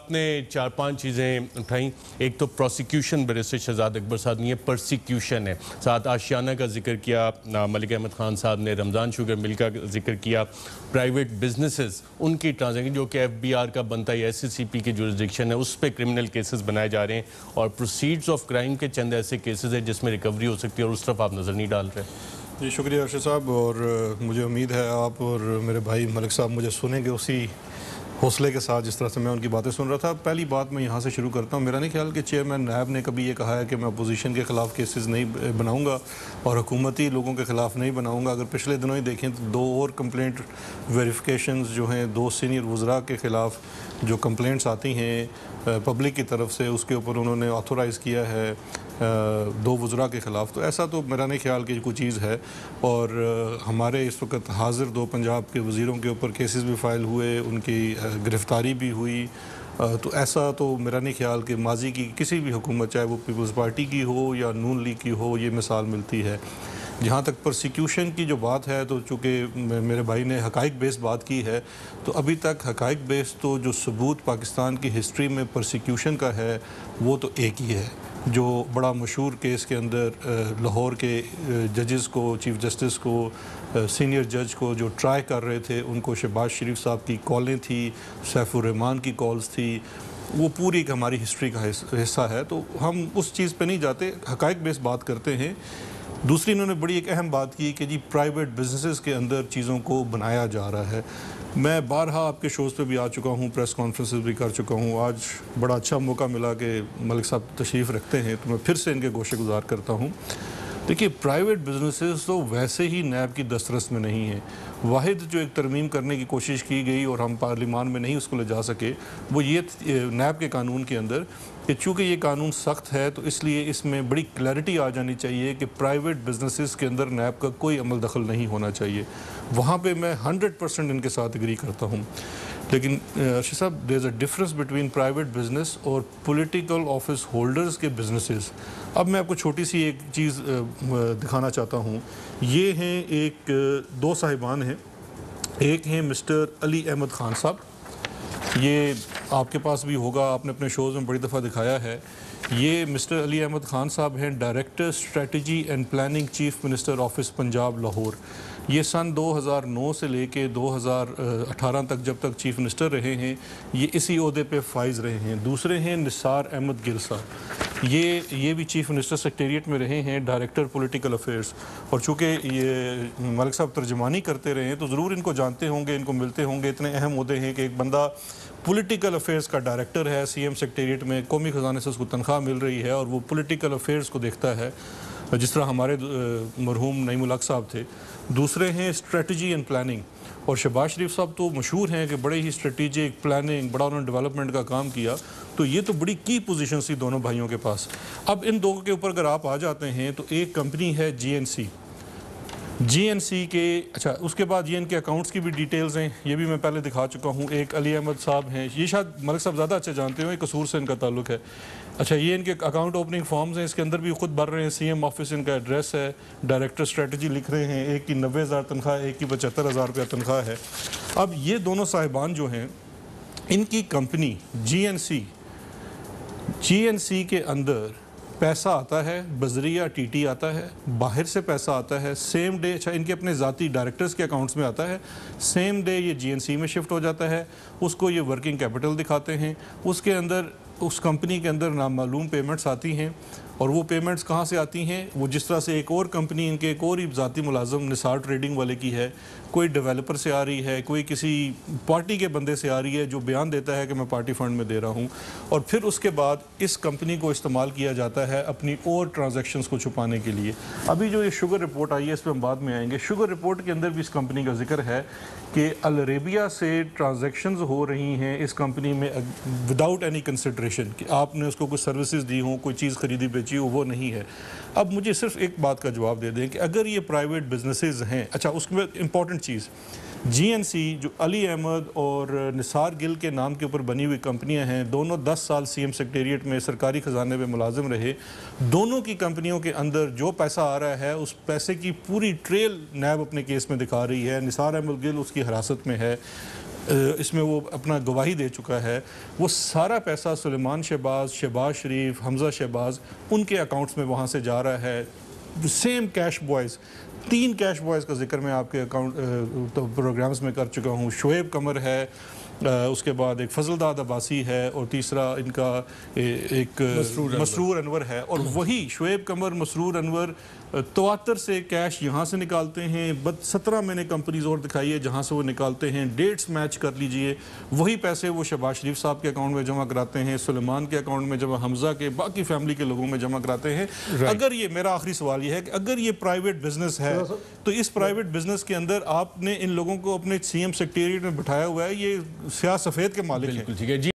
آپ نے 4-5 چیزیں اٹھائیں. ایک تو پروسیکیوشن بیرسٹر شہزاد اکبر صاحب نے، یہ پرسیکیوشن ہے. ساتھ آشیانہ کا ذکر کیا ملک احمد خان صاحب نے، رمضان شوگر مل کا ذکر کیا. پرائیویٹ بزنسز ان کی ٹرانزیکشن جو کہ ایف بی آر کا بنتا ہے، ایس سی سی پی کی جورسڈکشن ہے، اس پہ کرمنل کیسز بنائے جا رہے ہیں. اور پروسیڈز آف کرائم کے چند ایسے کیسز ہیں جس میں ریکوری ہو سکتی ہے، اور اس طرف آپ نظر نہیں ڈال رہے. جی شکریہ ارشد صاحب. اور مجھے امید ہے آپ اور میرے بھائی ملک صاحب مجھے سنیں گے اسی حوصلے کے ساتھ جس طرح سے میں ان کی باتیں سن رہا تھا. پہلی بات میں یہاں سے شروع کرتا ہوں. میرا نہیں خیال کہ چیئرمین نیب نے کبھی یہ کہا ہے کہ میں اپوزیشن کے خلاف کیسز نہیں بناؤں گا اور حکومتی لوگوں کے خلاف نہیں بناؤں گا. اگر پچھلے دنوں ہی دیکھیں تو 2 اور کمپلینٹ ویریفیکیشنز جو ہیں 2 سینئر وزراء کے خلاف جو کمپلینٹس آتی ہیں پبلک کی طرف سے، اس کے اوپر انہوں نے آتھورائز کیا ہے 2 وزراء کے خلاف. تو ایسا تو میرا نہیں خیال کہ کوئی چیز ہے. اور ہمارے اس وقت حاضر 2 پنجاب کے وزیروں کے اوپر کیسز بھی فائل ہوئے، ان کی گرفتاری بھی ہوئی. تو ایسا تو میرا نہیں خیال کہ ماضی کی کسی بھی حکومت، چاہے وہ پیپلز پارٹی کی ہو یا نون لیگ کی ہو، یہ مثال ملتی ہے. جہاں تک پرسیکیوشن کی جو بات ہے، تو چونکہ میرے بھائی نے حقائق بیس بات کی ہے، تو ابھی تک حقائق بیس تو جو ثبوت پاکستان کی ہسٹری میں پرسیکیوشن کا ہے وہ تو ایک ہی ہے. جو بڑا مشہور کیس کے اندر لاہور کے ججز کو، چیف جسٹس کو، سینئر جج کو جو ٹرائی کر رہے تھے، ان کو شہباز شریف صاحب کی کالیں تھی، سیف الرحمان کی کالز تھی، وہ پوری ایک ہماری ہسٹری کا حصہ ہے. تو ہم اس چیز پہ نہیں جاتے، حقائق بیس بات کرتے ہیں. دوسری انہوں نے بڑی ایک اہم بات کی کہ جی پرائیویٹ بزنسز کے اندر چیزوں کو بنایا جا رہا ہے. میں بارہا آپ کے شوز پہ بھی آ چکا ہوں، پریس کانفرنسز بھی کر چکا ہوں. آج بڑا اچھا موقع ملا کہ ملک صاحب تشریف رکھتے ہیں، تو میں پھر سے ان کے گوشے گزار کرتا ہوں. دیکھیے پرائیویٹ بزنسز تو ویسے ہی نیب کی دسترس میں نہیں ہیں. واحد جو ایک ترمیم کرنے کی کوشش کی گئی اور ہم پارلیمان میں نہیں اس کو لے جا سکے، وہ یہ نیب کے قانون کے اندر کہ چونکہ یہ قانون سخت ہے تو اس لیے اس میں بڑی کلیئرٹی آ جانی چاہیے کہ پرائیویٹ بزنسز کے اندر نیب کا کوئی عمل دخل نہیں ہونا چاہیے. وہاں پہ میں 100% ان کے ساتھ اگری کرتا ہوں. لیکن ارشد صاحب، there is a difference between private business اور پولیٹیکل آفس ہولڈرز کے بزنسز. اب میں آپ کو چھوٹی سی ایک چیز دکھانا چاہتا ہوں. یہ ہیں ایک 2 صاحبان ہیں. ایک ہیں مسٹر علی احمد خان صاحب، یہ آپ کے پاس بھی ہوگا، آپ نے اپنے شوز میں بڑی دفعہ دکھایا ہے. یہ مسٹر علی احمد خان صاحب ہیں director strategy and planning, chief minister office Punjab Lahore. یہ سن 2009 سے لے کے 2018 تک جب تک چیف منسٹر رہے ہیں، یہ اسی عہدے پہ فائز رہے ہیں. دوسرے ہیں نثار احمد گل صاحب، یہ بھی چیف منسٹر سیکریٹریٹ میں رہے ہیں، ڈائریکٹر پولیٹیکل افیئرس. اور چونکہ یہ ملک صاحب ترجمانی کرتے رہے ہیں تو ضرور ان کو جانتے ہوں گے، ان کو ملتے ہوں گے. اتنے اہم عہدے ہیں کہ ایک بندہ پولیٹیکل افیئرس کا ڈائریکٹر ہے سی ایم سیکریٹریٹ میں، قومی خزانے سے اس کو تنخواہ مل رہی ہے اور وہ پولیٹیکل افیئرس کو دیکھتا ہے، جس طرح ہمارے مرحوم نعیم الحق صاحب تھے. دوسرے ہیں اسٹریٹجی اینڈ پلاننگ، اور شہباز شریف صاحب تو مشہور ہیں کہ بڑے ہی اسٹریٹجک پلاننگ، بڑا انہوں نے ڈیولپمنٹ کا کام کیا. تو یہ تو بڑی کی پوزیشن سی دونوں بھائیوں کے پاس. اب ان 2 کے اوپر اگر آپ آ جاتے ہیں تو ایک کمپنی ہے جی این سی کے، اچھا اس کے بعد یہ ان کے اکاؤنٹس کی بھی ڈیٹیلز ہیں، یہ بھی میں پہلے دکھا چکا ہوں. ایک علی احمد صاحب ہیں، یہ شاید ملک صاحب زیادہ اچھا جانتے ہوں، قصور سے ان کا تعلق ہے. اچھا یہ ان کے اکاؤنٹ اوپننگ فارمز ہیں، اس کے اندر بھی خود بھر رہے ہیں. سی ایم آفس ان کا ایڈریس ہے، ڈائریکٹر اسٹریٹجی لکھ رہے ہیں. ایک کی 90,000 تنخواہ، ایک کی 75,000 روپیہ تنخواہ ہے. اب یہ دونوں صاحبان جو ہیں، ان کی کمپنی جی این سی کے اندر پیسہ آتا ہے بذریعہ ٹی ٹی آتا ہے، باہر سے پیسہ آتا ہے سیم ڈے. اچھا ان کے اپنے ذاتی ڈائریکٹرز کے اکاؤنٹس میں آتا ہے، سیم ڈے یہ جی این سی میں شفٹ ہو جاتا ہے. اس کو یہ ورکنگ کیپٹل دکھاتے ہیں. اس کے اندر اس کمپنی کے اندر نامعلوم پیمنٹس آتی ہیں. اور وہ پیمنٹس کہاں سے آتی ہیں؟ وہ جس طرح سے ایک اور کمپنی ان کے ایک اور ذاتی ملازم نثار ٹریڈنگ والے کی ہے، کوئی ڈیولپر سے آ رہی ہے، کوئی کسی پارٹی کے بندے سے آ رہی ہے جو بیان دیتا ہے کہ میں پارٹی فنڈ میں دے رہا ہوں. اور پھر اس کے بعد اس کمپنی کو استعمال کیا جاتا ہے اپنی اور ٹرانزیکشنز کو چھپانے کے لیے. ابھی جو یہ شوگر رپورٹ آئی ہے اس پہ ہم بعد میں آئیں گے. شوگر رپورٹ کے اندر بھی اس کمپنی کا ذکر ہے کہ العربیہ سے ٹرانزیکشنز ہو رہی ہیں اس کمپنی میں وداؤٹ اینی کنسیڈریشن، کہ آپ نے اس کو کوئی سروسز دی ہوں، کوئی چیز خریدی بیچی ہو، وہ نہیں ہے. اب مجھے صرف ایک بات کا جواب دے دیں کہ اگر یہ پرائیویٹ بزنسز ہیں، اچھا اس میں امپورٹنٹ چیز جی این سی جو علی احمد اور نثار گل کے نام کے اوپر بنی ہوئی کمپنیاں ہیں، دونوں 10 سال سی ایم سیکریٹریٹ میں سرکاری خزانے میں ملازم رہے. دونوں کی کمپنیوں کے اندر جو پیسہ آ رہا ہے اس پیسے کی پوری ٹریل نیب اپنے کیس میں دکھا رہی ہے. نثار احمد گل اس کی حراست میں ہے، اس میں وہ اپنا گواہی دے چکا ہے، وہ سارا پیسہ سلیمان شہباز، شہباز شریف، حمزہ شہباز ان کے اکاؤنٹس میں وہاں سے جا رہا ہے. Same cash boys, 3 cash boys کا ذکر میں آپ کے اکاؤنٹ پروگرامز میں کر چکا ہوں. شعیب قمر ہے، اس کے بعد ایک فضل داد عباسی ہے، اور تیسرا ان کا ایک مسرور انور ہے. اور وہی شعیب قمر، مسرور انور 73 سے کیش یہاں سے نکالتے ہیں. 17 میں نے کمپنیز اور دکھائی ہے جہاں سے وہ نکالتے ہیں. ڈیٹس میچ کر لیجئے. وہی پیسے وہ شہباز شریف صاحب کے اکاؤنٹ میں جمع کراتے ہیں، سلیمان کے اکاؤنٹ میں جمع، حمزہ کے، باقی فیملی کے لوگوں میں جمع کراتے ہیں. اگر یہ، میرا آخری سوال یہ ہے کہ اگر یہ پرائیویٹ بزنس ہے تو اس پرائیویٹ بزنس کے اندر آپ نے ان لوگوں کو اپنے سی ایم سیکریٹریٹ میں بٹھایا ہوا ہے، یہ سیاہ سفید کے مالک ہیں. بالکل ٹھیک ہے جی.